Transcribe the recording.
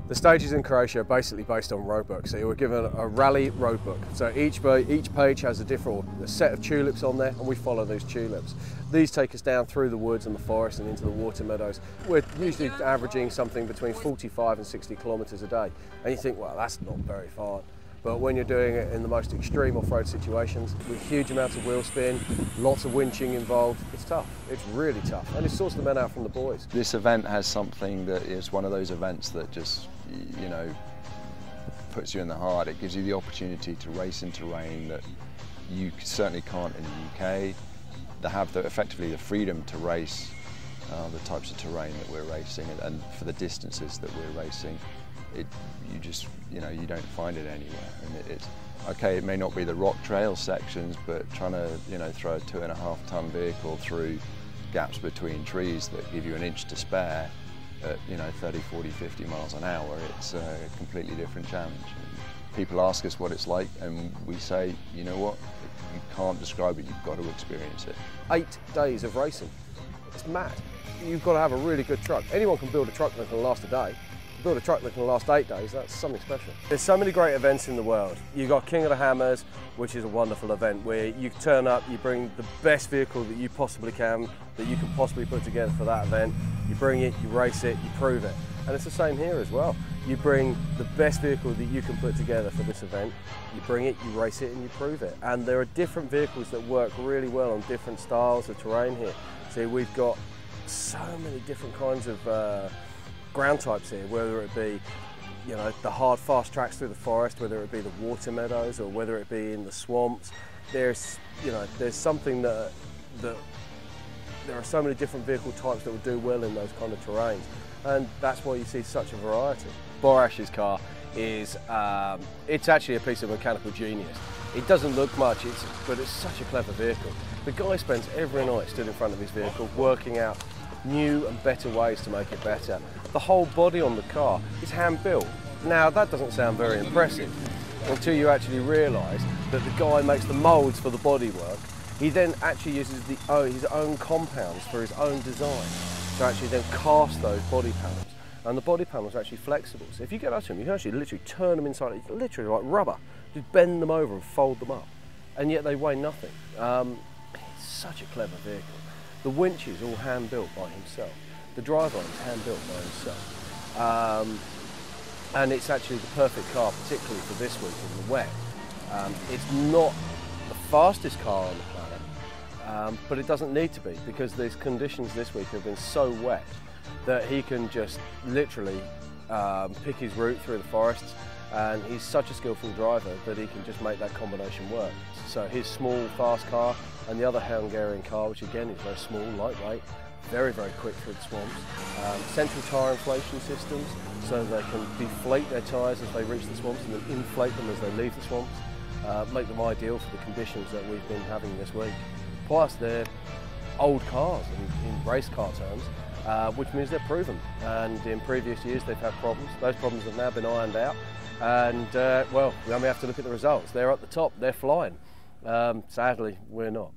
The stages in Croatia are basically based on roadbooks. So you were given a rally roadbook. So each page has a set of tulips on there, and we follow those tulips. These take us down through the woods and the forest and into the water meadows. We're usually averaging something between 45 and 60 kilometres a day. And you think, well, that's not very far. But when you're doing it in the most extreme off-road situations, with huge amounts of wheel spin, lots of winching involved, it's tough. It's really tough. And it sorts the men out from the boys. This event has something that is one of those events that just, you know, puts you in the heart. It gives you the opportunity to race in terrain that you certainly can't in the UK. They have effectively the freedom to race the types of terrain that we're racing, and for the distances that we're racing. You don't find it anywhere. And it's okay, it may not be the rock trail sections, but trying to, you know, throw a 2.5-ton vehicle through gaps between trees that give you an inch to spare at, you know, 30, 40, 50 miles an hour, it's a completely different challenge. And people ask us what it's like, and we say, you know what, you can't describe it, you've got to experience it. 8 days of racing. It's mad. You've got to have a really good truck. Anyone can build a truck that can last a day. Build a truck that can last 8 days, that's something special. There's so many great events in the world. You've got King of the Hammers, which is a wonderful event where you turn up, you bring the best vehicle that you possibly can, that you can possibly put together for that event. You bring it, you race it, you prove it. And it's the same here as well. You bring the best vehicle that you can put together for this event, you bring it, you race it, and you prove it. And there are different vehicles that work really well on different styles of terrain here. See, we've got so many different kinds of ground types here, whether it be, you know, the hard, fast tracks through the forest, whether it be the water meadows, or whether it be in the swamps. There's something that there are so many different vehicle types that will do well in those kind of terrains, and that's why you see such a variety. Borash's car is, it's actually a piece of mechanical genius. It doesn't look much, but it's such a clever vehicle. The guy spends every night stood in front of his vehicle working out new and better ways to make it better. The whole body on the car is hand built. Now that doesn't sound very impressive until you actually realise that the guy makes the moulds for the bodywork. He then actually uses his own compounds for his own design to actually then cast those body panels. And the body panels are actually flexible. So if you get up to them, you can actually literally turn them inside, it's literally like rubber. Just bend them over and fold them up. And yet they weigh nothing. It's such a clever vehicle. The winch is all hand built by himself. The driveline is hand built by himself. And it's actually the perfect car, particularly for this week in the wet. It's not the fastest car on the planet, but it doesn't need to be, because these conditions this week have been so wet that he can just literally pick his route through the forests, and he's such a skillful driver that he can just make that combination work. So his small, fast car and the other Hungarian car, which again is very small, lightweight, very, very quick through the swamps. Central tyre inflation systems, so they can deflate their tyres as they reach the swamps and then inflate them as they leave the swamps, make them ideal for the conditions that we've been having this week. Plus they're old cars in race car terms, which means they're proven. And in previous years they've had problems. Those problems have now been ironed out. And well, we only have to look at the results. They're at the top, they're flying. Sadly, we're not.